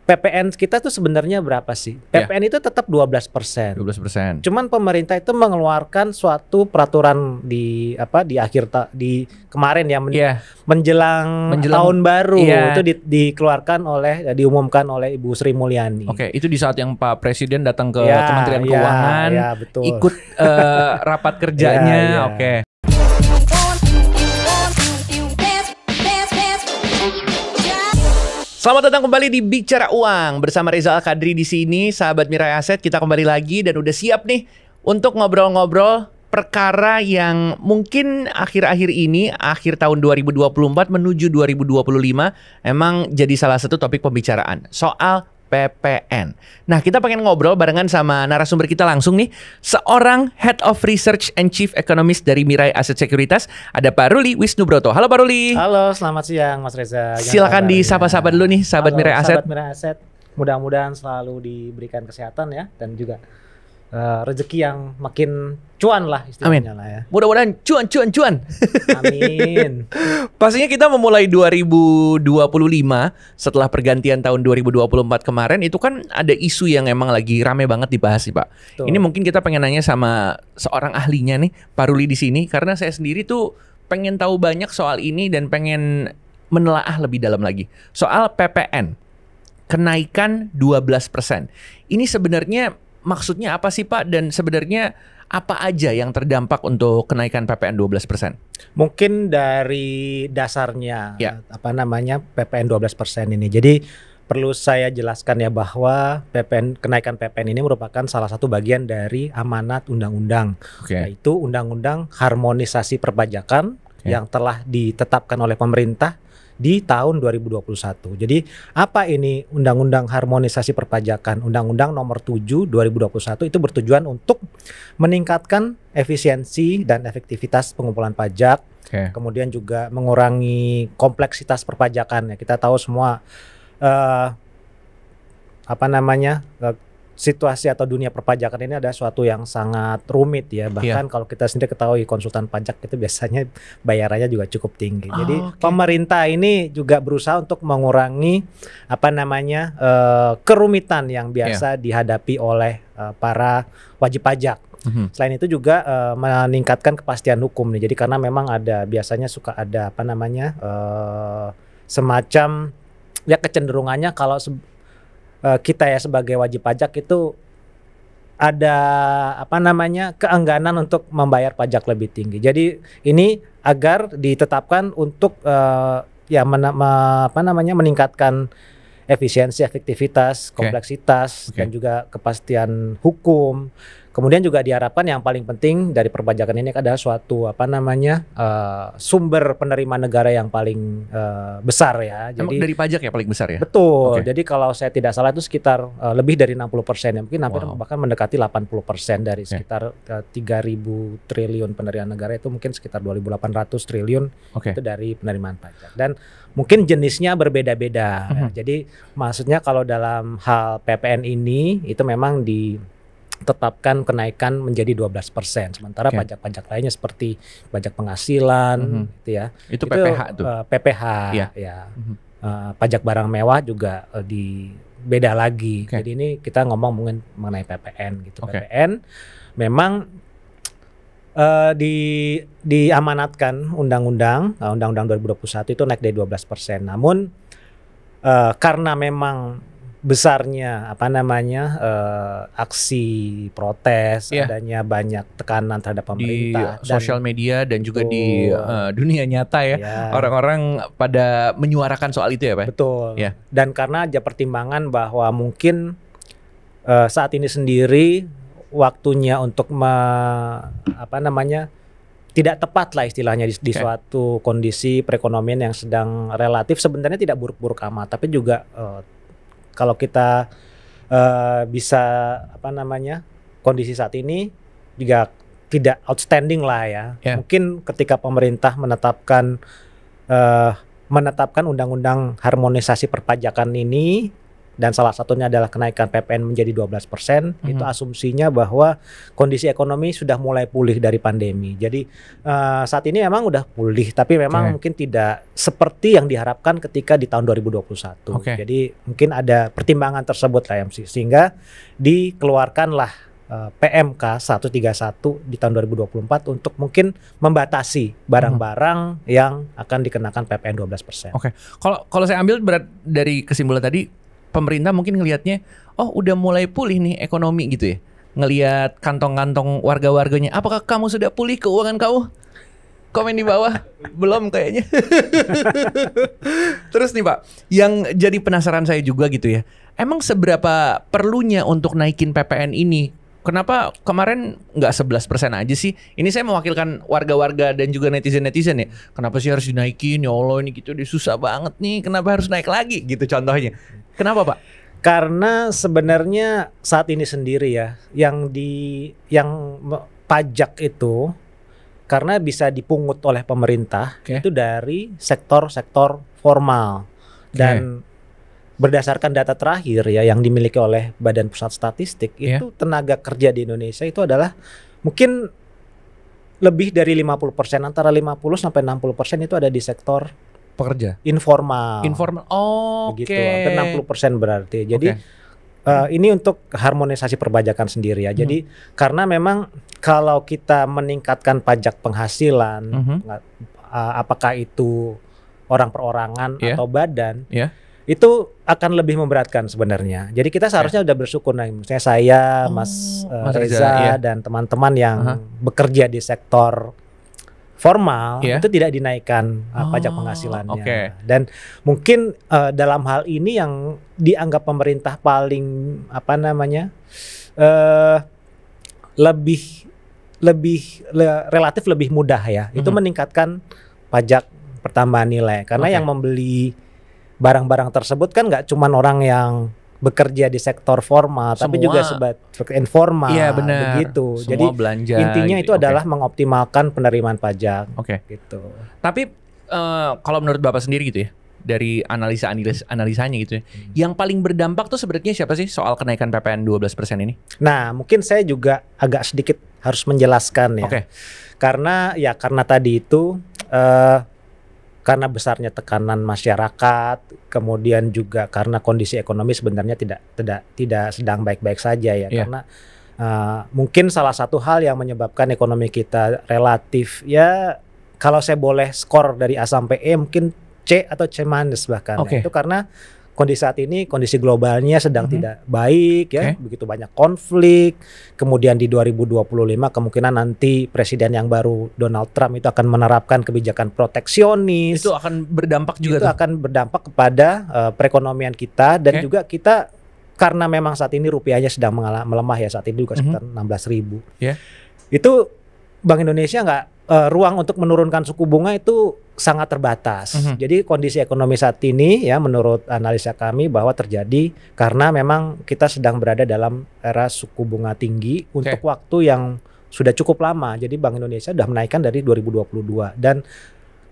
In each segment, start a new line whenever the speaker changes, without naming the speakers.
PPN kita tuh sebenarnya berapa sih? PPN itu tetap 12%.
12%.
Cuman pemerintah itu mengeluarkan suatu peraturan di di kemarin ya menjelang tahun baru itu dikeluarkan diumumkan oleh Ibu Sri Mulyani.
Oke, itu di saat yang Pak Presiden datang ke Kementerian Keuangan,
betul.
ikut rapat kerjanya. Oke. Selamat datang kembali di Bicara Uang bersama Reza Al-Kadri di sini, sahabat Mirai Aset. Kita kembali lagi dan udah siap nih untuk ngobrol-ngobrol perkara yang mungkin akhir-akhir ini, akhir tahun 2024 menuju 2025 emang jadi salah satu topik pembicaraan soal PPN. Nah, kita pengen ngobrol barengan sama narasumber kita langsung nih, seorang Head of Research and Chief Economist dari Mirai Aset Sekuritas, ada Pak Ruli Wisnubroto. Halo Pak Ruli.
Halo, selamat siang Mas Reza.
Silakan disapa-sapa dulu nih sahabat Mirai Aset.
Sahabat Mirai Aset, mudah-mudahan selalu diberikan kesehatan ya dan juga rezeki yang makin cuan lah istilahnya lah ya.
Mudah-mudahan cuan.
Amin.
Pastinya kita memulai 2025 setelah pergantian tahun 2024 kemarin itu kan ada isu yang emang lagi rame banget dibahas nih Pak. Betul. Ini mungkin kita pengen nanya sama seorang ahlinya nih, Pak Ruli di sini, karena saya sendiri tuh pengen tahu banyak soal ini dan pengen menelaah lebih dalam lagi soal PPN kenaikan 12%. Ini sebenarnya maksudnya apa sih Pak, dan sebenarnya apa aja yang terdampak untuk kenaikan PPN 12%?
Mungkin dari dasarnya PPN 12% ini. Jadi perlu saya jelaskan ya bahwa kenaikan PPN ini merupakan salah satu bagian dari amanat undang-undang, yaitu Undang-Undang Harmonisasi Perpajakan yang telah ditetapkan oleh pemerintah di tahun 2021. Jadi apa ini Undang-Undang Harmonisasi Perpajakan? Undang-Undang Nomor 7 2021 itu bertujuan untuk meningkatkan efisiensi dan efektivitas pengumpulan pajak, kemudian juga mengurangi kompleksitas perpajakan. Ya, kita tahu semua situasi atau dunia perpajakan ini ada suatu yang sangat rumit ya. Bahkan kalau kita sendiri ketahui konsultan pajak itu biasanya bayarannya juga cukup tinggi. Jadi pemerintah ini juga berusaha untuk mengurangi kerumitan yang biasa dihadapi oleh para wajib pajak. Selain itu juga meningkatkan kepastian hukum nih. Jadi karena memang biasanya suka ada semacam ya kecenderungannya kalau kita ya sebagai wajib pajak itu ada keengganan untuk membayar pajak lebih tinggi. Jadi ini agar ditetapkan untuk meningkatkan efisiensi, efektivitas, kompleksitas dan juga kepastian hukum. Kemudian juga diharapkan yang paling penting dari perpajakan ini adalah suatu sumber penerimaan negara yang paling besar ya. Jadi
dari pajak ya paling besar ya?
Betul. Jadi kalau saya tidak salah itu sekitar lebih dari 60% ya. Mungkin hampir bahkan mendekati 80% dari sekitar 3.000 triliun penerimaan negara itu mungkin sekitar 2.800 triliun itu dari penerimaan pajak. Dan mungkin jenisnya berbeda-beda. Jadi maksudnya kalau dalam hal PPN ini itu memang ditetapkan kenaikan menjadi 12%. Sementara pajak-pajak lainnya seperti pajak penghasilan gitu ya.
Itu PPH tuh.
PPH ya. Pajak barang mewah juga beda lagi. Jadi ini kita ngomong mungkin mengenai PPN gitu. PPN memang diamanatkan Undang-Undang 2021 itu naik dari 12%. Namun karena memang besarnya aksi protes, adanya banyak tekanan terhadap pemerintah
di sosial media dan juga di dunia nyata ya. Orang-orang pada menyuarakan soal itu ya Pak.
Betul. Dan karena ada pertimbangan bahwa mungkin saat ini sendiri waktunya untuk tidak tepat lah istilahnya di suatu kondisi perekonomian yang sedang relatif sebenarnya tidak buruk-buruk amat, tapi juga kalau kita bisa kondisi saat ini juga tidak outstanding lah ya. Mungkin ketika pemerintah menetapkan Undang-Undang Harmonisasi Perpajakan ini dan salah satunya adalah kenaikan PPN menjadi 12%, itu asumsinya bahwa kondisi ekonomi sudah mulai pulih dari pandemi. Jadi saat ini memang udah pulih, tapi memang mungkin tidak seperti yang diharapkan ketika di tahun 2021. Jadi mungkin ada pertimbangan tersebut lah MC, sehingga dikeluarkanlah PMK 131 di tahun 2024 untuk mungkin membatasi barang-barang yang akan dikenakan PPN 12%.
Kalau saya ambil dari kesimpulan tadi, pemerintah mungkin ngelihatnya, oh udah mulai pulih nih ekonomi gitu ya. Ngelihat kantong-kantong warga-warganya, apakah kamu sudah pulih keuangan kamu? Komen di bawah. Belum kayaknya. Terus nih Pak, yang jadi penasaran saya juga gitu ya, emang seberapa perlunya untuk naikin PPN ini? Kenapa kemarin nggak 11% aja sih? Ini saya mewakilkan warga-warga dan juga netizen-netizen ya. Kenapa sih harus dinaikin? Ya Allah, ini gitu udah susah banget nih. Kenapa harus naik lagi? Gitu contohnya. Kenapa Pak?
Karena sebenarnya saat ini sendiri ya, yang pajak itu karena bisa dipungut oleh pemerintah itu dari sektor-sektor formal. Dan berdasarkan data terakhir ya yang dimiliki oleh Badan Pusat Statistik, itu tenaga kerja di Indonesia itu adalah mungkin lebih dari 50%, antara 50 sampai 60% itu ada di sektor
pekerja
informal. Begitu, hampir 60% berarti. Jadi ini untuk harmonisasi perpajakan sendiri ya. Jadi karena memang kalau kita meningkatkan pajak penghasilan, apakah itu orang perorangan atau badan, itu akan lebih memberatkan sebenarnya. Jadi kita seharusnya udah bersyukur, misalnya saya, Mas Reza dan teman-teman yang bekerja di sektor formal itu tidak dinaikkan pajak penghasilannya. Dan mungkin dalam hal ini yang dianggap pemerintah paling relatif lebih mudah ya, itu meningkatkan pajak pertambahan nilai, karena yang membeli barang-barang tersebut kan nggak cuma orang yang bekerja di sektor formal, tapi juga informal, begitu.
Semua
jadi
belanja,
intinya itu adalah mengoptimalkan penerimaan pajak. Gitu.
Tapi kalau menurut Bapak sendiri gitu ya, dari analisanya gitu ya, yang paling berdampak tuh sebenarnya siapa sih soal kenaikan PPN 12% ini?
Nah, mungkin saya juga agak sedikit harus menjelaskan ya. Karena tadi itu karena besarnya tekanan masyarakat, kemudian juga karena kondisi ekonomi sebenarnya tidak sedang baik-baik saja ya. Karena mungkin salah satu hal yang menyebabkan ekonomi kita relatif ya, kalau saya boleh skor dari A sampai E mungkin C atau C minus bahkan. Itu karena kondisi saat ini, kondisi globalnya sedang tidak baik ya, begitu banyak konflik. Kemudian di 2025 kemungkinan nanti presiden yang baru Donald Trump itu akan menerapkan kebijakan proteksionis.
Itu akan berdampak juga.
Itu akan berdampak kepada perekonomian kita, dan juga kita karena memang saat ini rupiahnya sedang melemah ya, saat ini juga sekitar 16.000. Itu Bank Indonesia ruang untuk menurunkan suku bunga itu sangat terbatas. Jadi kondisi ekonomi saat ini ya, menurut analisa kami bahwa terjadi karena memang kita sedang berada dalam era suku bunga tinggi untuk waktu yang sudah cukup lama. Jadi Bank Indonesia sudah menaikkan dari 2022, dan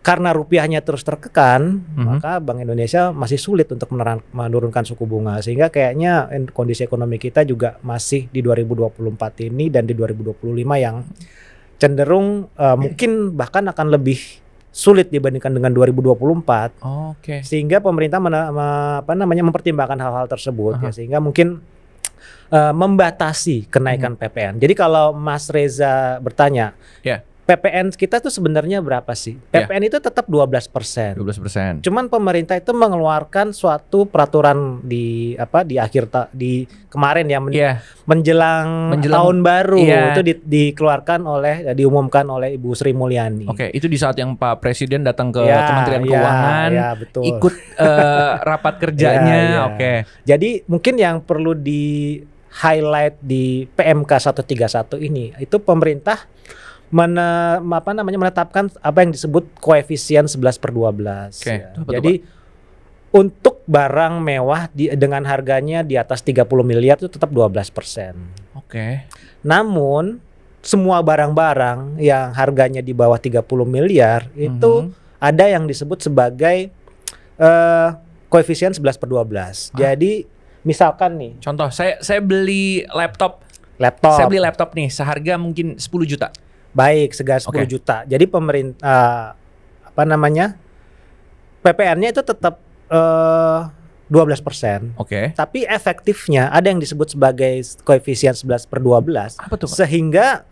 karena rupiahnya terus tertekan, maka Bank Indonesia masih sulit untuk menurunkan suku bunga, sehingga kayaknya kondisi ekonomi kita juga masih di 2024 ini dan di 2025 yang cenderung mungkin bahkan akan lebih sulit dibandingkan dengan 2024. Sehingga pemerintah mempertimbangkan hal-hal tersebut ya, sehingga mungkin membatasi kenaikan PPN. Jadi kalau Mas Reza bertanya, PPN kita tuh sebenarnya berapa sih? PPN itu tetap 12%. Cuman pemerintah itu mengeluarkan suatu peraturan di kemarin ya, menjelang tahun baru, itu dikeluarkan diumumkan oleh Ibu Sri Mulyani.
Itu di saat yang Pak Presiden datang ke Kementerian Keuangan, ikut rapat kerjanya.
Jadi mungkin yang perlu di highlight di PMK 131 ini, itu pemerintah menetapkan apa yang disebut koefisien 11/12. Jadi untuk barang mewah dengan harganya di atas 30 miliar itu tetap 12%. Namun semua barang-barang yang harganya di bawah 30 miliar itu ada yang disebut sebagai koefisien 11/12. Jadi Misalkan nih,
Contoh, saya beli laptop.
laptop.
Saya beli laptop nih seharga mungkin 10 juta.
Baik, segar 10 juta. Jadi pemerintah apa namanya? PPN-nya itu tetap 12%. Tapi efektifnya ada yang disebut sebagai koefisien 11/12.
Apa tuh, Pak?
Sehingga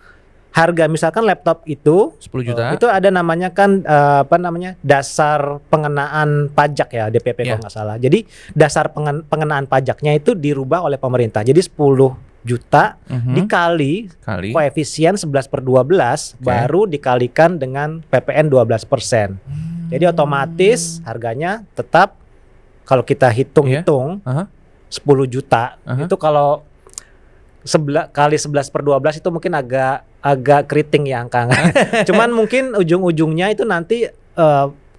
harga misalkan laptop itu
10 juta.
Itu ada namanya kan apa namanya? Dasar pengenaan pajak ya, DPP kalau nggak salah. Jadi dasar pengenaan pajaknya itu dirubah oleh pemerintah. Jadi 10 juta dikali koefisien 11/12 baru dikalikan dengan PPN 12%. Jadi otomatis harganya tetap kalau kita hitung-hitung 10 juta itu kalau kali 11/12 itu mungkin agak keriting ya angka. Cuman mungkin ujung-ujungnya itu nanti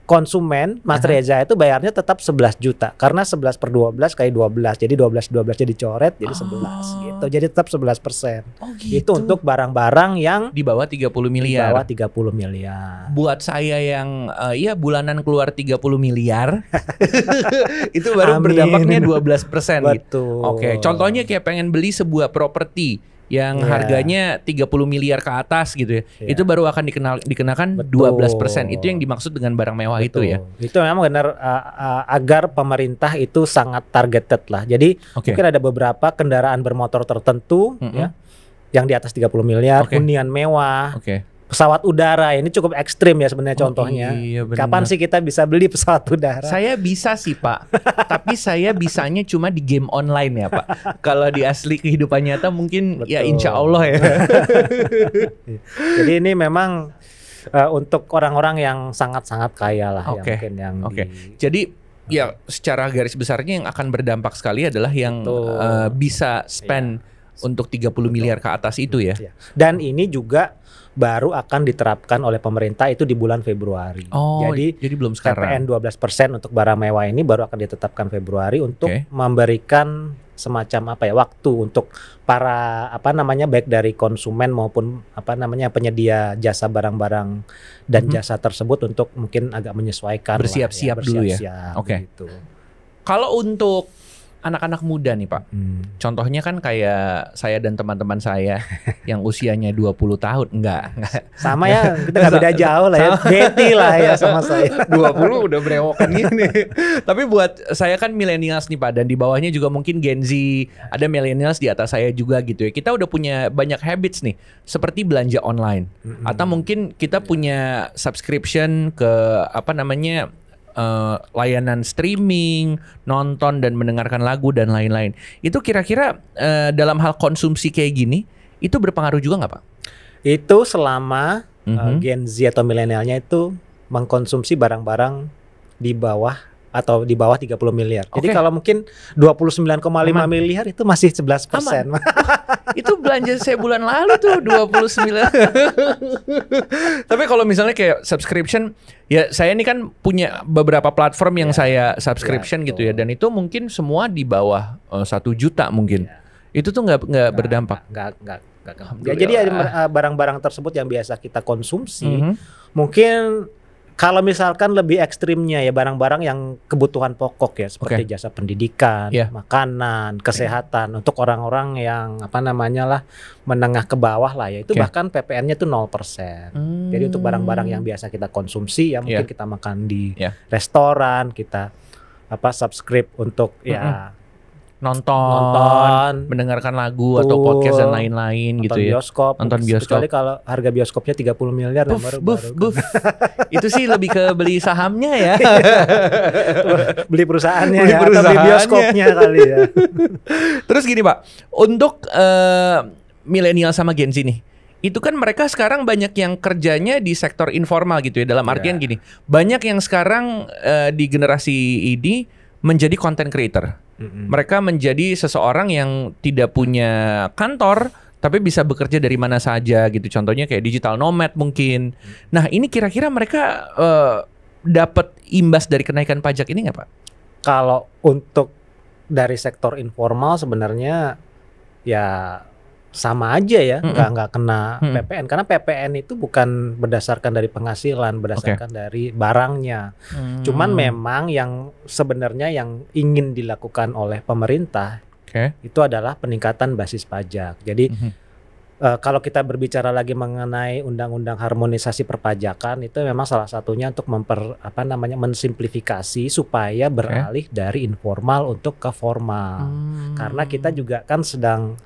konsumen Mas Reza itu bayarnya tetap 11 juta karena 11/12 kali 12 jadi 12-12 jadi coret jadi 11 gitu, jadi tetap 11%.
Gitu.
Itu untuk barang-barang yang
di bawah 30 miliar.
Di bawah 30 miliar.
Buat saya yang ya bulanan keluar 30 miliar itu baru berdampaknya 12% gitu. Oke, contohnya kayak pengen beli sebuah properti yang harganya 30 miliar ke atas gitu ya. Itu baru akan dikenakan 12%. Itu yang dimaksud dengan barang mewah itu ya.
Itu memang benar agar pemerintah itu sangat targeted lah. Jadi mungkin ada beberapa kendaraan bermotor tertentu ya yang di atas 30 miliar, hunian mewah. Pesawat udara ini cukup ekstrim ya sebenarnya contohnya.
Iya,
kapan sih kita bisa beli pesawat udara?
Saya bisa sih Pak, tapi saya bisanya cuma di game online ya Pak. Kalau di asli kehidupan nyata mungkin ya insya Allah ya.
Jadi ini memang untuk orang-orang yang sangat-sangat kaya lah ya mungkin yang
Jadi ya secara garis besarnya yang akan berdampak sekali adalah yang bisa spend untuk 30 miliar ke atas itu ya.
Dan ini juga baru akan diterapkan oleh pemerintah itu di bulan Februari.
Jadi belum sekarang.
PPN 12% untuk barang mewah ini baru akan ditetapkan Februari untuk memberikan semacam waktu untuk para baik dari konsumen maupun penyedia jasa barang-barang dan jasa tersebut untuk mungkin agak menyesuaikan
bersiap-siap dulu ya.
Gitu.
Kalau untuk anak-anak muda nih Pak, contohnya kan kayak saya dan teman-teman saya yang usianya 20 tahun, enggak.
Sama ya, kita nggak beda jauh lah ya, Betty lah ya sama saya.
20 udah berewokan gini. Tapi buat saya kan millennials nih Pak, dan di bawahnya juga mungkin Gen Z, ada millennials di atas saya juga gitu ya. Kita udah punya banyak habits nih, seperti belanja online. Atau mungkin kita punya subscription ke layanan streaming, nonton dan mendengarkan lagu dan lain-lain. Itu kira-kira dalam hal konsumsi kayak gini, itu berpengaruh juga nggak Pak?
Itu selama Gen Z atau milenialnya itu mengkonsumsi barang-barang di bawah 30 miliar. Jadi kalau mungkin 29,5 miliar itu masih 11%.
Itu belanja saya bulan lalu tuh 29. Tapi kalau misalnya kayak subscription, ya saya ini kan punya beberapa platform yang saya subscription gitu ya, dan itu mungkin semua di bawah 1 juta mungkin. Itu tuh nggak berdampak.
Nggak. Ya, jadi ada barang-barang tersebut yang biasa kita konsumsi, mungkin kalau misalkan lebih ekstrimnya ya barang-barang yang kebutuhan pokok ya seperti jasa pendidikan, makanan, kesehatan untuk orang-orang yang menengah ke bawah lah ya itu bahkan PPN-nya itu 0%. Jadi untuk barang-barang yang biasa kita konsumsi ya mungkin kita makan di restoran, kita subscribe untuk nonton,
mendengarkan lagu atau podcast dan lain-lain gitu ya. Nonton bioskop.
Kecuali kalau harga bioskopnya 30 miliar baru.
Itu sih lebih ke beli sahamnya ya.
Beli perusahaannya atau beli bioskopnya kali ya.
Terus gini Pak, untuk milenial sama Gen Z nih, itu kan mereka sekarang banyak yang kerjanya di sektor informal gitu ya. Dalam artian gini, banyak yang sekarang di generasi ini menjadi content creator. Mereka menjadi seseorang yang tidak punya kantor tapi bisa bekerja dari mana saja gitu. Contohnya kayak digital nomad mungkin. Nah, ini kira-kira mereka dapat imbas dari kenaikan pajak ini nggak Pak?
Kalau untuk dari sektor informal sebenarnya ya sama aja ya, nggak kena PPN karena PPN itu bukan berdasarkan dari penghasilan, berdasarkan dari barangnya. Cuman memang yang sebenarnya yang ingin dilakukan oleh pemerintah itu adalah peningkatan basis pajak. Jadi kalau kita berbicara lagi mengenai undang-undang harmonisasi perpajakan itu memang salah satunya untuk mensimplifikasi supaya beralih dari informal untuk ke formal. Karena kita juga kan sedang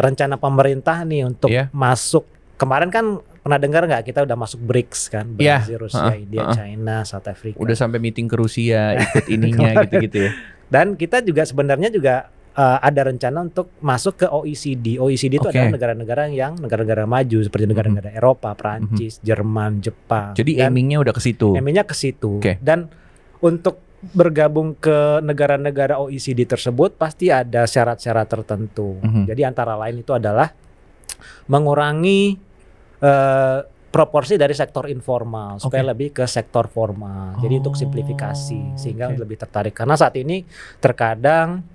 rencana pemerintah nih untuk masuk. Kemarin kan pernah dengar nggak kita udah masuk BRICS kan, Brazil, Rusia, India, China, South Africa.
Udah sampai meeting ke Rusia ikut ininya gitu-gitu ya.
Dan kita juga sebenarnya juga ada rencana untuk masuk ke OECD. OECD itu adalah negara-negara maju seperti negara-negara Eropa, Prancis, Jerman, Jepang.
Jadi aimingnya udah ke situ.
Aimingnya ke situ. Dan untuk bergabung ke negara-negara OECD tersebut pasti ada syarat-syarat tertentu. Jadi antara lain itu adalah mengurangi proporsi dari sektor informal supaya lebih ke sektor formal. Jadi untuk simplifikasi sehingga lebih tertarik. Karena saat ini terkadang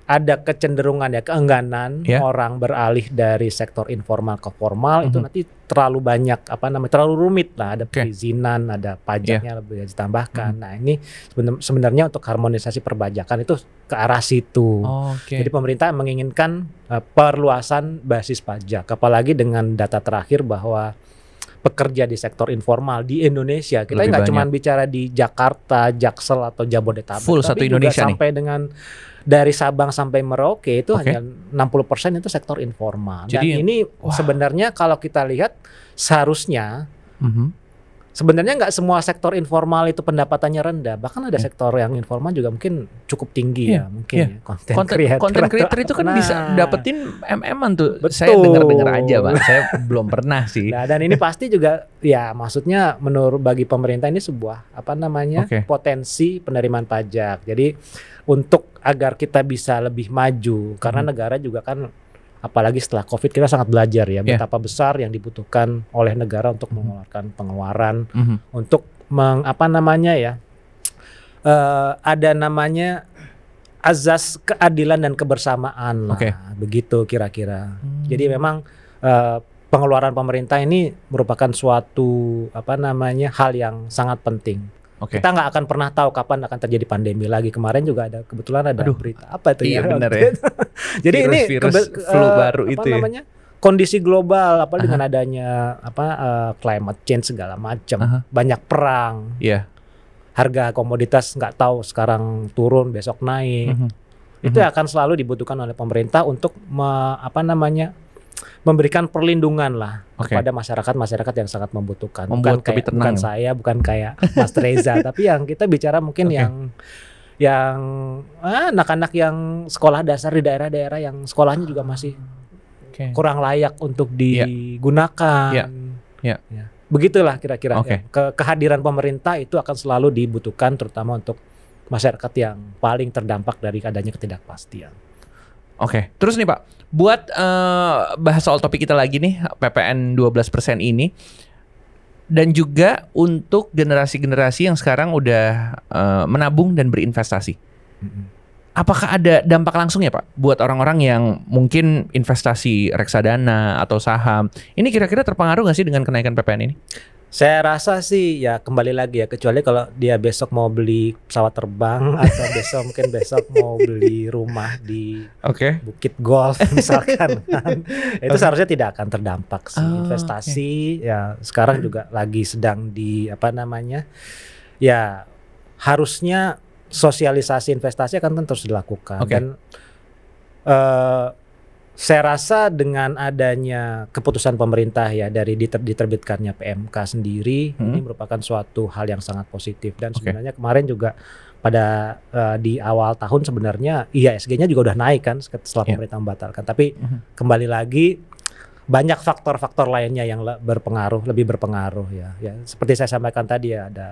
ada kecenderungan keengganan orang beralih dari sektor informal ke formal itu nanti terlalu banyak terlalu rumit lah, ada perizinan, ada pajaknya lebih ditambahkan. Nah, ini sebenarnya untuk harmonisasi perpajakan itu ke arah situ. Jadi pemerintah menginginkan perluasan basis pajak, apalagi dengan data terakhir bahwa pekerja di sektor informal di Indonesia kita nggak cuma bicara di Jakarta, Jaksel atau Jabodetabek,
full
tapi
satu
juga
Indonesia
sampai dengan dari Sabang sampai Merauke itu hanya 60% itu sektor informal.
Jadi,
dan ini sebenarnya kalau kita lihat seharusnya sebenarnya nggak semua sektor informal itu pendapatannya rendah, bahkan ada sektor yang informal juga mungkin cukup tinggi mungkin
Content creator itu kan bisa dapetin MM-an tuh. Betul. Saya dengar aja Bang, saya belum pernah sih.
Nah, dan ini pasti juga ya maksudnya menurut bagi pemerintah ini sebuah potensi penerimaan pajak. Jadi untuk agar kita bisa lebih maju karena negara juga kan apalagi setelah COVID kita sangat belajar ya betapa besar yang dibutuhkan oleh negara untuk mengeluarkan pengeluaran untuk ada namanya azas keadilan dan kebersamaan lah, begitu kira-kira. Jadi memang pengeluaran pemerintah ini merupakan suatu hal yang sangat penting. Kita nggak akan pernah tahu kapan akan terjadi pandemi lagi. Kemarin juga kebetulan ada berita apa itu
benar ya.
Jadi
virus flu baru itu
kondisi global dengan adanya climate change segala macam, banyak perang. Harga komoditas nggak tahu sekarang turun besok naik. Itu akan selalu dibutuhkan oleh pemerintah untuk memberikan perlindungan lah kepada masyarakat yang sangat membutuhkan. Bukan saya, bukan kayak Mas Reza, tapi yang kita bicara mungkin yang anak-anak yang sekolah dasar di daerah-daerah yang sekolahnya juga masih kurang layak untuk digunakan. Ya. Begitulah kira-kira. Kehadiran pemerintah itu akan selalu dibutuhkan terutama untuk masyarakat yang paling terdampak dari adanya ketidakpastian.
Terus nih Pak, buat bahas soal topik kita lagi nih, PPN 12% ini, dan juga untuk generasi-generasi yang sekarang udah menabung dan berinvestasi. Apakah ada dampak langsung ya Pak buat orang-orang yang mungkin investasi reksadana atau saham? Ini kira-kira terpengaruh nggak sih dengan kenaikan PPN ini?
Saya rasa sih ya kembali lagi ya, kecuali kalau dia besok mau beli pesawat terbang atau besok mau beli rumah di Bukit Golf misalkan itu seharusnya tidak akan terdampak sih. Investasi ya sekarang juga lagi sedang ya harusnya sosialisasi investasi akan terus dilakukan dan saya rasa dengan adanya keputusan pemerintah ya dari diterbitkannya PMK sendiri ini merupakan suatu hal yang sangat positif dan sebenarnya kemarin juga pada di awal tahun sebenarnya IHSG-nya juga udah naik kan setelah pemerintah membatalkan, tapi kembali lagi banyak faktor-faktor lainnya yang lebih berpengaruh ya seperti saya sampaikan tadi ya, ada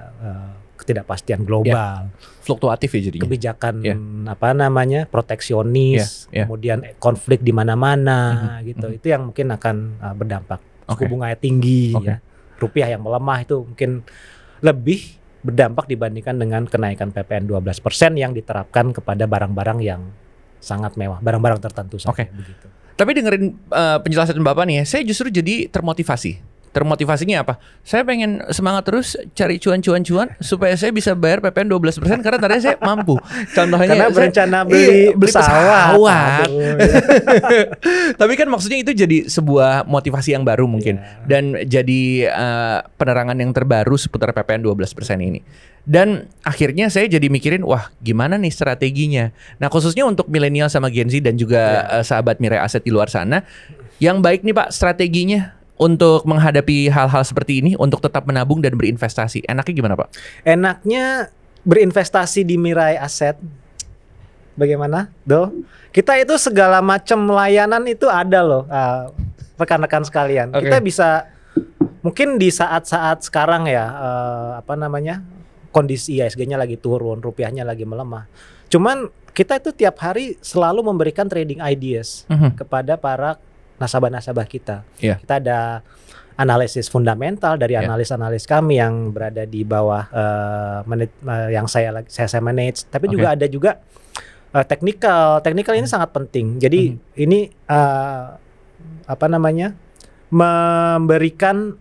ketidakpastian global,
fluktuatif ya jadinya,
kebijakan proteksionis, kemudian konflik di mana-mana gitu, itu yang mungkin akan berdampak. Suku bunganya tinggi, ya, rupiah yang melemah itu mungkin lebih berdampak dibandingkan dengan kenaikan PPN 12% yang diterapkan kepada barang-barang yang sangat mewah, barang-barang tertentu saja begitu.
Tapi dengerin penjelasan Bapak nih ya, saya justru jadi termotivasi. Termotivasinya apa? Saya pengen semangat terus cari cuan-cuan supaya saya bisa bayar PPN 12% karena tadinya saya mampu. Contohnya
karena berencana beli pesawat.
Tapi kan maksudnya itu jadi sebuah motivasi yang baru mungkin dan jadi penerangan yang terbaru seputar PPN 12% ini. Dan akhirnya saya jadi mikirin, wah gimana nih strateginya. Nah khususnya untuk milenial sama Gen Z dan juga sahabat Mirai Aset di luar sana, yang baik nih Pak strateginya untuk menghadapi hal-hal seperti ini, untuk tetap menabung dan berinvestasi. Enaknya gimana Pak?
Enaknya berinvestasi di Mirai Aset. Bagaimana, Do? Kita itu segala macam layanan itu ada loh, rekan-rekan sekalian. Kita bisa, mungkin di saat-saat sekarang ya, kondisi IHSG-nya lagi turun, rupiahnya lagi melemah. Cuman kita itu tiap hari selalu memberikan trading ideas kepada para nasabah-nasabah kita. Kita ada analisis fundamental dari analis-analis kami yang berada di bawah yang saya manage. Tapi juga ada juga technical ini sangat penting. Jadi ini memberikan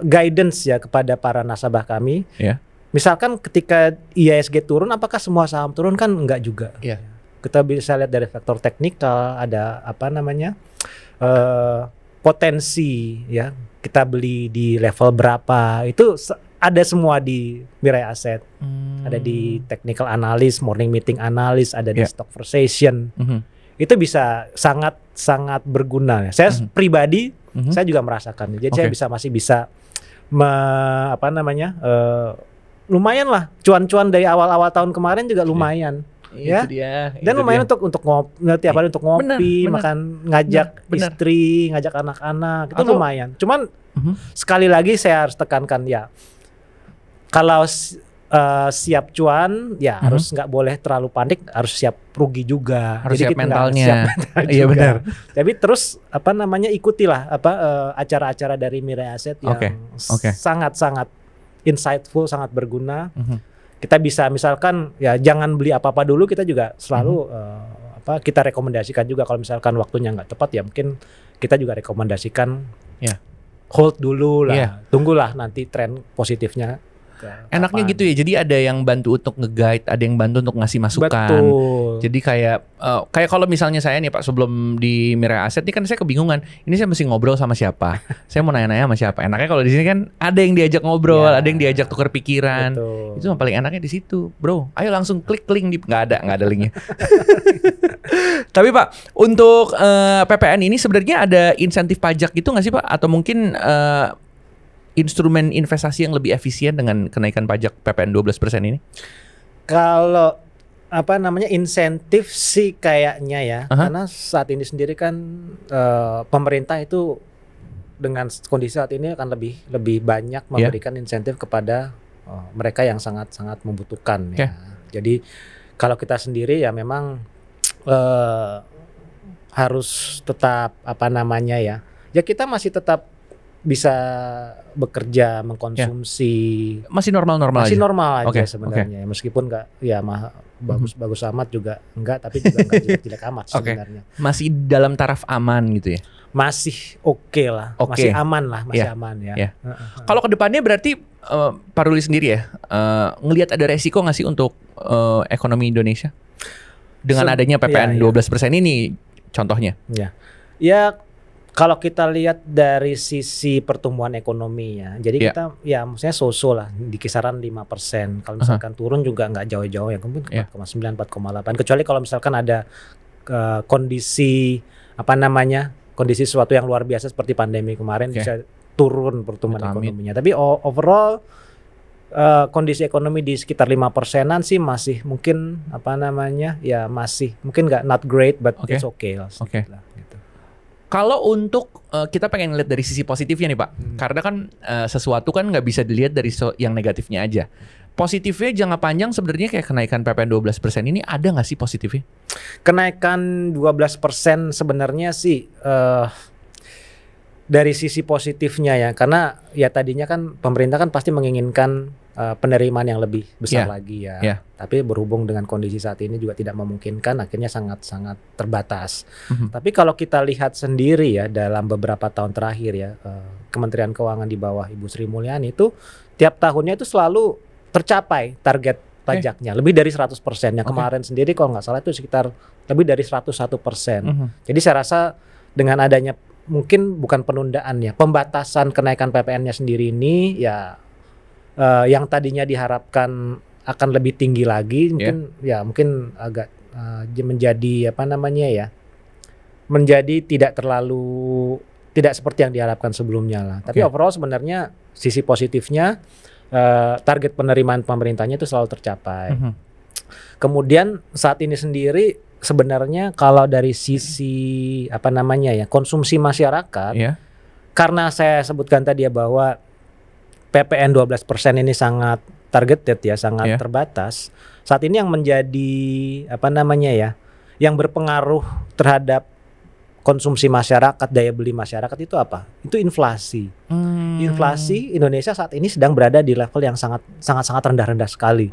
guidance ya kepada para nasabah kami. Misalkan ketika IHSG turun, apakah semua saham turun? Kan enggak juga. Kita bisa lihat dari faktor teknikal, ada potensi ya, kita beli di level berapa, itu ada semua di Mirai Aset. Ada di technical analysis, morning meeting analysis, ada di stock conversation. Itu bisa sangat berguna ya. Saya pribadi saya juga merasakan. Jadi saya masih bisa lumayan lah, cuan-cuan dari awal-awal tahun kemarin juga lumayan. Dan lumayan untuk tiap hari untuk ngopi, makan, ngajak istri, ngajak anak-anak, itu lumayan. Cuman sekali lagi saya harus tekankan ya, kalau siap cuan ya harus nggak boleh terlalu panik, harus siap rugi juga.
Harus siap mentalnya.
Iya benar. Tapi terus ikutilah acara-acara dari Mirai Aset yang sangat-sangat insightful, sangat berguna. Kita bisa misalkan ya jangan beli apa-apa dulu, kita juga selalu kita rekomendasikan juga kalau misalkan waktunya nggak tepat ya mungkin kita juga rekomendasikan hold dulu lah, tunggulah nanti tren positifnya.
Enaknya gitu ya, jadi ada yang bantu untuk nge-guide, ada yang bantu untuk ngasih masukan.
Betul.
Jadi kayak kalau misalnya saya nih Pak sebelum di Mirai Aset ini kan saya kebingungan, ini saya mesti ngobrol sama siapa? Saya mau nanya-nanya sama siapa? Enaknya kalau di sini kan ada yang diajak ngobrol, ada yang diajak tukar pikiran. Betul. Itu yang paling enaknya di situ, bro. Ayo langsung klik link nggak ada linknya. Tapi Pak, untuk PPN ini sebenarnya ada insentif pajak gitu nggak sih Pak? Atau mungkin instrumen investasi yang lebih efisien dengan kenaikan pajak PPN 12% ini?
Kalau insentif sih kayaknya ya, karena saat ini sendiri kan pemerintah itu dengan kondisi saat ini akan lebih banyak memberikan insentif kepada mereka yang sangat-sangat membutuhkan ya. Jadi kalau kita sendiri ya memang harus tetap ya kita masih tetap bisa bekerja, mengkonsumsi,
masih normal
aja sebenarnya. Meskipun nggak bagus amat juga enggak, tapi juga nggak jelek amat sebenarnya.
Masih dalam taraf aman gitu ya.
Masih oke lah, masih aman lah, aman ya.
Kalau kedepannya berarti Pak Ruli sendiri ya ngelihat ada resiko nggak sih untuk ekonomi Indonesia dengan adanya PPN 12% ini contohnya?
Ya kalau kita lihat dari sisi pertumbuhan ekonominya, jadi kita ya maksudnya so-so lah di kisaran 5%. Kalau misalkan turun juga nggak jauh-jauh ya, mungkin 4,9, 4,8. Kecuali kalau misalkan ada kondisi kondisi sesuatu yang luar biasa seperti pandemi kemarin bisa turun pertumbuhan ekonominya. Tapi overall kondisi ekonomi di sekitar 5%-an sih masih mungkin masih mungkin nggak not great but it's okay lah. Gitu.
Kalau untuk kita pengen lihat dari sisi positifnya nih Pak, karena kan sesuatu kan nggak bisa dilihat dari yang negatifnya aja. Positifnya jangka panjang sebenarnya kayak kenaikan PPN 12% ini ada nggak sih positifnya?
Kenaikan 12% sebenarnya sih dari sisi positifnya ya, karena ya tadinya kan pemerintah kan pasti menginginkan penerimaan yang lebih besar
Yeah.
lagi ya.
Yeah.
Tapi berhubung dengan kondisi saat ini juga tidak memungkinkan, akhirnya sangat-sangat terbatas.
Mhm.
Tapi kalau kita lihat sendiri ya dalam beberapa tahun terakhir ya, Kementerian Keuangan di bawah Ibu Sri Mulyani itu tiap tahunnya itu selalu tercapai target pajaknya lebih dari 100%. Yang kemarin sendiri kalau nggak salah itu sekitar lebih dari 101%. Jadi saya rasa dengan adanya mungkin bukan penundaan ya, pembatasan kenaikan PPN-nya sendiri ini ya yang tadinya diharapkan akan lebih tinggi lagi mungkin agak menjadi menjadi tidak seperti yang diharapkan sebelumnya lah. Tapi overall sebenarnya sisi positifnya target penerimaan pemerintahnya itu selalu tercapai. Kemudian saat ini sendiri sebenarnya kalau dari sisi konsumsi masyarakat, karena saya sebutkan tadi ya bahwa PPN 12% ini sangat targeted ya, sangat terbatas. Saat ini yang menjadi yang berpengaruh terhadap konsumsi masyarakat, daya beli masyarakat itu apa? Itu inflasi. Inflasi Indonesia saat ini sedang berada di level yang sangat rendah sekali.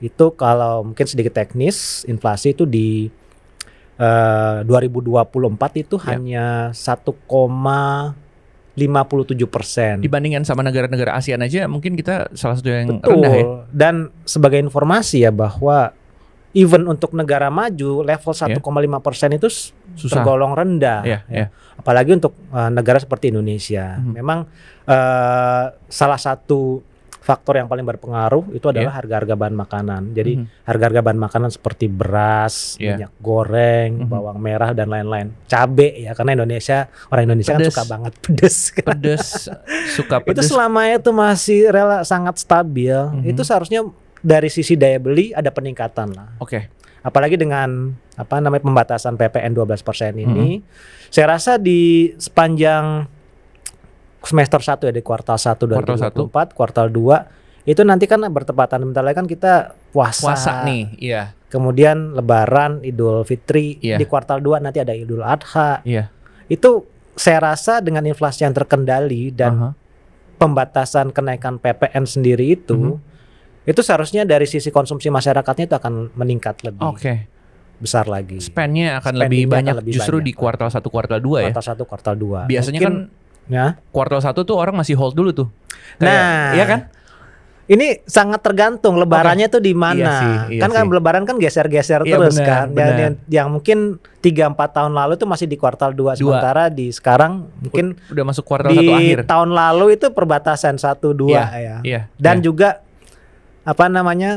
Itu kalau mungkin sedikit teknis, inflasi itu di 2024 itu hanya 1,57%.
Dibandingkan sama negara-negara ASEAN aja mungkin kita salah satu yang rendah ya.
Dan sebagai informasi ya bahwa even untuk negara maju level 1,5% itu susah, tergolong rendah. Apalagi untuk negara seperti Indonesia. Memang salah satu faktor yang paling berpengaruh itu adalah harga-harga bahan makanan. Jadi harga-harga bahan makanan seperti beras, minyak goreng, bawang merah dan lain-lain. Cabe ya, karena orang Indonesia kan suka banget pedes. Suka pedes. Itu selama itu masih sangat stabil. Itu seharusnya dari sisi daya beli ada peningkatan lah. Apalagi dengan pembatasan PPN 12% ini, saya rasa di sepanjang semester 1 ya, di kuartal 1 2024, kuartal 2 itu nanti kan bertepatan bentar lagi kan kita puasa
nih,
kemudian Lebaran, Idul Fitri, di kuartal 2 nanti ada Idul Adha. Itu saya rasa dengan inflasi yang terkendali dan pembatasan kenaikan PPN sendiri itu seharusnya dari sisi konsumsi masyarakatnya itu akan meningkat lebih besar lagi.
Spendnya akan lebih banyak justru di kuartal 1, kuartal 2 ya.
Kuartal 1, kuartal 2.
Biasanya mungkin, kuartal 1 tuh orang masih hold dulu tuh.
Iya kan? Ini sangat tergantung lebarannya tuh di mana. Kan lebaran kan geser-geser terus kan. Yang mungkin 3-4 tahun lalu itu masih di kuartal 2 sementara di sekarang mungkin
udah masuk kuartal 1 akhir.
Di tahun lalu itu perbatasan 1-2 Dan juga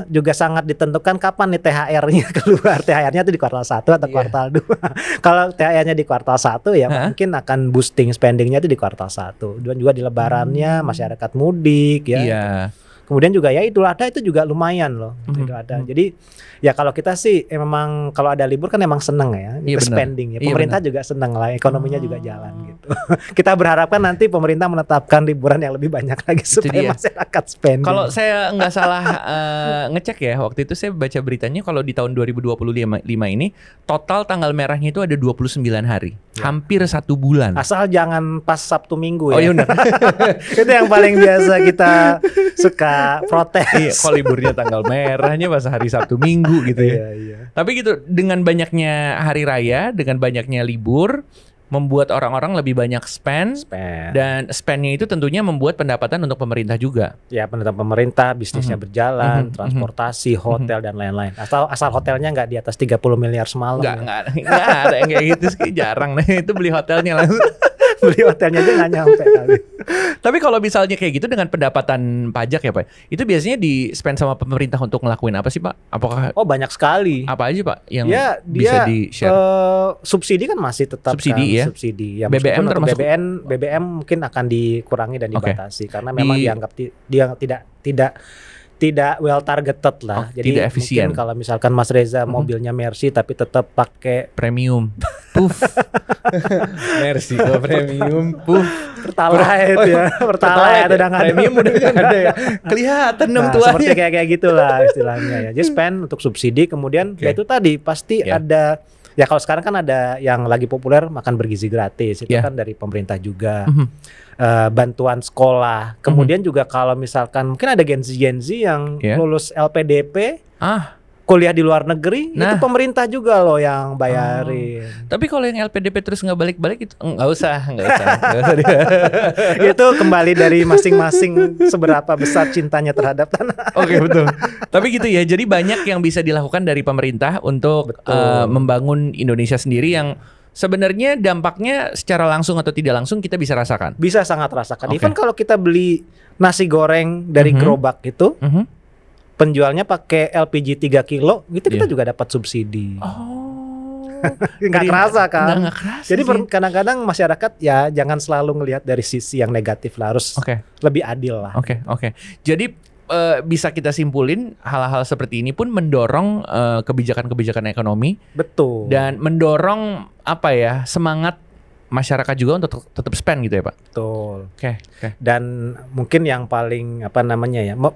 juga sangat ditentukan kapan nih THR-nya keluar. THR-nya itu di kuartal 1 atau kuartal 2. Kalau THR-nya di kuartal 1 ya mungkin akan boosting spending-nya itu di kuartal 1. Dan juga di lebarannya masyarakat mudik ya. Kemudian juga ya Idul Adha itu juga lumayan loh. Idul Adha. Jadi ya kalau kita sih memang kalau ada libur kan emang seneng ya, spending ya. Pemerintah juga seneng lah, ekonominya juga jalan gitu. Kita berharapkan nanti pemerintah menetapkan liburan yang lebih banyak lagi supaya masyarakat spending.
Kalau saya nggak salah ngecek ya, waktu itu saya baca beritanya kalau di tahun 2025 ini total tanggal merahnya itu ada 29 hari. Hampir 1 bulan.
Asal jangan pas Sabtu Minggu ya.
Oh iya benar.
Itu yang paling biasa kita suka protes.
Kalau liburnya tanggal merahnya pas hari Sabtu Minggu gitu ya. Tapi gitu dengan banyaknya hari raya, dengan banyaknya libur, membuat orang-orang lebih banyak spend. Dan spendnya itu tentunya membuat pendapatan untuk pemerintah juga. Ya,
pendapatan pemerintah, bisnisnya berjalan, transportasi, hotel dan lain-lain. Asal hotelnya nggak di atas 30 miliar semalam.
Nggak ada yang kayak gitu sih, jarang. Nah, itu beli hotelnya langsung.
Beli hotelnya aja nggak nyampe kali.
Tapi kalau misalnya kayak gitu dengan pendapatan pajak ya Pak, itu biasanya di spend sama pemerintah untuk ngelakuin apa sih Pak? Apakah
banyak sekali.
Apa aja Pak yang bisa di-share?
Subsidi kan masih tetap
subsidi
kan,
ya.
Subsidi. Ya,
BBM termasuk
BBM mungkin akan dikurangi dan dibatasi karena memang dianggap dia tidak well targeted lah. Jadi
tidak efisien.
Mungkin kalau misalkan Mas Reza mobilnya Mercy tapi tetap pakai
premium. Puff. Mercy kok premium. Puff.
Pertalite ya. Pertalite udah nggak ada.
Premium udah nggak ada ya. Kelihatan dong tuanya.
Seperti kayak gitulah istilahnya ya. Jadi spend untuk subsidi kemudian ya itu tadi pasti ada Ya kalau sekarang kan ada yang lagi populer makan bergizi gratis, itu kan dari pemerintah juga. Bantuan sekolah. Kemudian juga kalau misalkan mungkin ada Gen Z yang lulus LPDP, kuliah di luar negeri, itu pemerintah juga loh yang bayarin.
Tapi kalau yang LPDP terus nggak balik-balik itu nggak usah.
Itu kembali dari masing-masing seberapa besar cintanya terhadap tanah.
Oke, betul. Tapi gitu ya. Jadi banyak yang bisa dilakukan dari pemerintah untuk membangun Indonesia sendiri yang sebenarnya dampaknya secara langsung atau tidak langsung kita bisa rasakan.
Bisa sangat rasakan. Even kalau kita beli nasi goreng dari gerobak itu, penjualnya pakai LPG 3 kilo, gitu kita juga dapat subsidi. Nggak kerasa kan?
Nggak kerasa.
Jadi kadang-kadang masyarakat ya jangan selalu ngelihat dari sisi yang negatif lah, harus lebih adil lah.
Oke. Jadi bisa kita simpulin hal-hal seperti ini pun mendorong kebijakan-kebijakan ekonomi.
Betul.
Dan mendorong semangat masyarakat juga untuk tetap spend gitu ya Pak.
Betul.
Oke.
Dan mungkin yang paling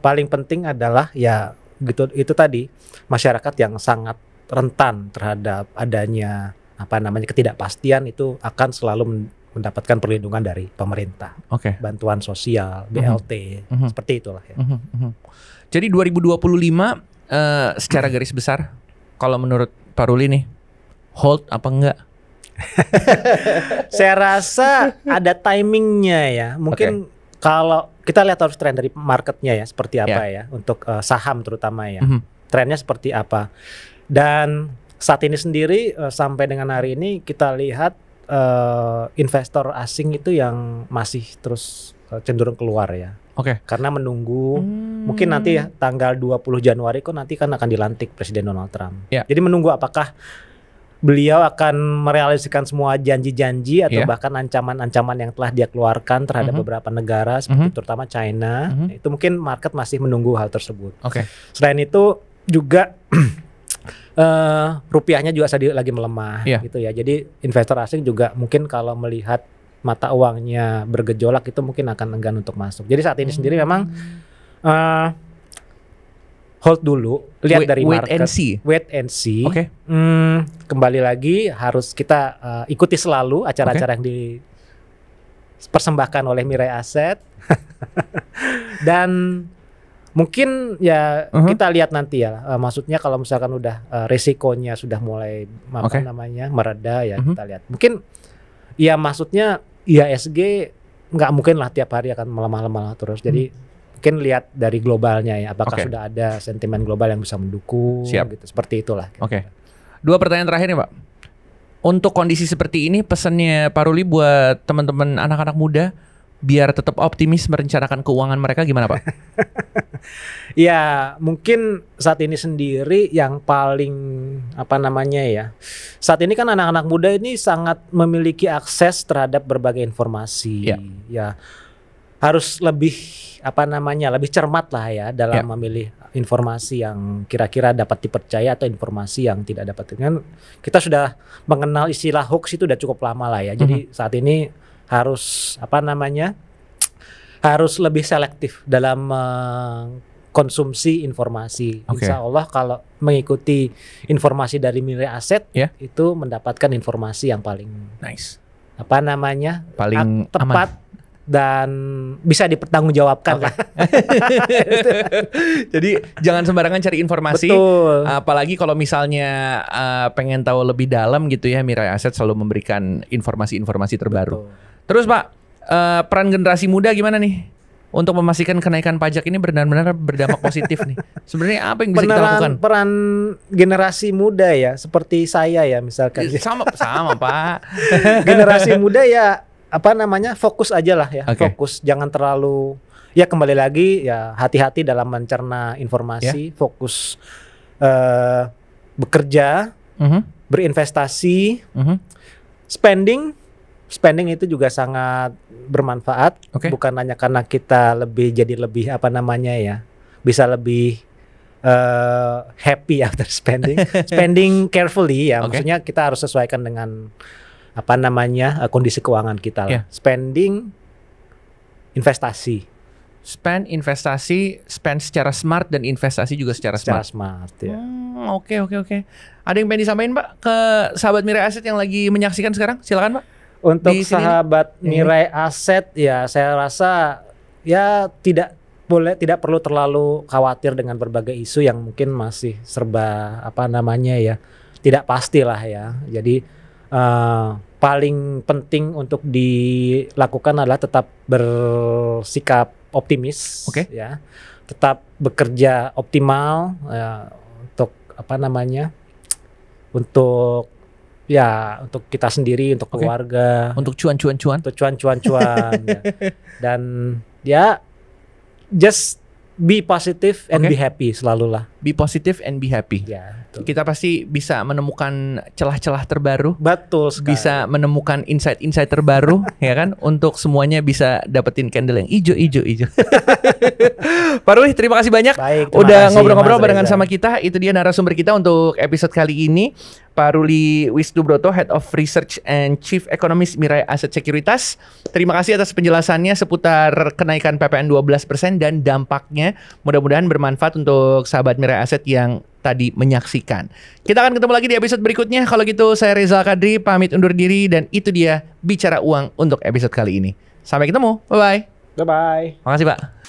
paling penting adalah ya gitu itu tadi, masyarakat yang sangat rentan terhadap adanya ketidakpastian itu akan selalu mendapatkan perlindungan dari pemerintah. Bantuan sosial, BLT, seperti itulah ya.
Jadi 2025 secara garis besar kalau menurut Pak Ruli nih, hold apa enggak?
Saya rasa ada timingnya ya. Mungkin kalau kita lihat harus tren dari marketnya ya, seperti apa ya untuk saham terutama ya. Trennya seperti apa. Dan saat ini sendiri sampai dengan hari ini kita lihat investor asing itu yang masih terus cenderung keluar ya. Karena menunggu mungkin nanti ya tanggal 20 Januari nanti kan akan dilantik Presiden Donald Trump. Jadi menunggu apakah beliau akan merealisasikan semua janji-janji atau bahkan ancaman-ancaman yang telah dia keluarkan terhadap beberapa negara seperti terutama China. Itu mungkin market masih menunggu hal tersebut. Selain itu juga rupiahnya juga lagi melemah gitu ya. Jadi investor asing juga mungkin kalau melihat mata uangnya bergejolak itu mungkin akan enggan untuk masuk. Jadi saat ini sendiri memang hold dulu, lihat dari market. Wait and see. Kembali lagi harus kita ikuti selalu acara-acara yang dipersembahkan oleh Mirai Asset. Dan mungkin ya kita lihat nanti ya, maksudnya kalau misalkan udah resikonya sudah mulai mereda ya, kita lihat. Mungkin ya maksudnya IHSG nggak mungkin lah tiap hari akan melemah-lemah terus. Jadi mungkin lihat dari globalnya ya, apakah sudah ada sentimen global yang bisa mendukung gitu, seperti itulah.
Dua pertanyaan terakhir nih Pak. Untuk kondisi seperti ini, pesannya Pak Ruli buat teman-teman anak-anak muda biar tetap optimis merencanakan keuangan mereka gimana Pak?
Ya mungkin saat ini sendiri yang paling saat ini kan anak-anak muda ini sangat memiliki akses terhadap berbagai informasi. Ya harus lebih lebih cermat lah ya dalam memilih informasi yang kira-kira dapat dipercaya atau informasi yang tidak dapat. Dengan kita sudah mengenal istilah hoax itu udah cukup lama lah ya. Jadi saat ini harus harus lebih selektif dalam konsumsi informasi. Insya Allah kalau mengikuti informasi dari Mirai Asset itu mendapatkan informasi yang paling paling tepat aman dan bisa dipertanggungjawabkan lah.
Jadi jangan sembarangan cari informasi.
Betul.
Apalagi kalau misalnya pengen tahu lebih dalam gitu ya, Mirai Asset selalu memberikan informasi-informasi terbaru. Betul. Terus Pak, peran generasi muda gimana nih untuk memastikan kenaikan pajak ini benar-benar berdampak positif nih? Sebenarnya apa yang bisa kita lakukan?
Peran generasi muda ya, seperti saya ya misalkan.
Sama Pak.
Generasi muda ya fokus aja lah ya. Fokus, jangan terlalu kembali lagi ya, hati-hati dalam mencerna informasi. Fokus bekerja, berinvestasi, spending itu juga sangat bermanfaat. Bukan hanya karena kita jadi lebih bisa lebih happy after spending carefully ya. Maksudnya kita harus sesuaikan dengan kondisi keuangan kita lah. Spending, investasi.
Spend, investasi, spend secara smart dan investasi juga secara smart.
Ya.
Oke. Ada yang pengen disampaikan Pak ke sahabat Mirai Aset yang lagi menyaksikan sekarang? Silakan Pak.
Untuk sahabat Mirai Aset ya saya rasa ya tidak perlu terlalu khawatir dengan berbagai isu yang mungkin masih serba tidak pastilah ya. Jadi paling penting untuk dilakukan adalah tetap bersikap optimis, ya, tetap bekerja optimal untuk untuk kita sendiri, untuk keluarga,
untuk cuan.
ya. Dan ya just be positive and be happy selalulah.
Be positive and be happy.
Ya, betul.
Kita pasti bisa menemukan celah-celah terbaru.
Betul sekali.
Bisa menemukan insight-insight terbaru, ya kan? Untuk semuanya bisa dapetin candle yang hijau. Pak Ruli, terima kasih banyak.
Baik,
udah ngobrol-ngobrol barengan sama kita. Itu dia narasumber kita untuk episode kali ini. Pak Ruli Wisnubroto, Head of Research and Chief Economist Mirai Aset Sekuritas. Terima kasih atas penjelasannya seputar kenaikan PPN 12% dan dampaknya. Mudah-mudahan bermanfaat untuk sahabat Mirai Aset yang tadi menyaksikan. Kita akan ketemu lagi di episode berikutnya. Kalau gitu saya Rizal Kadri pamit undur diri dan itu dia Bicara Uang untuk episode kali ini. Sampai ketemu. Bye-bye.
Bye-bye.
Makasih Pak.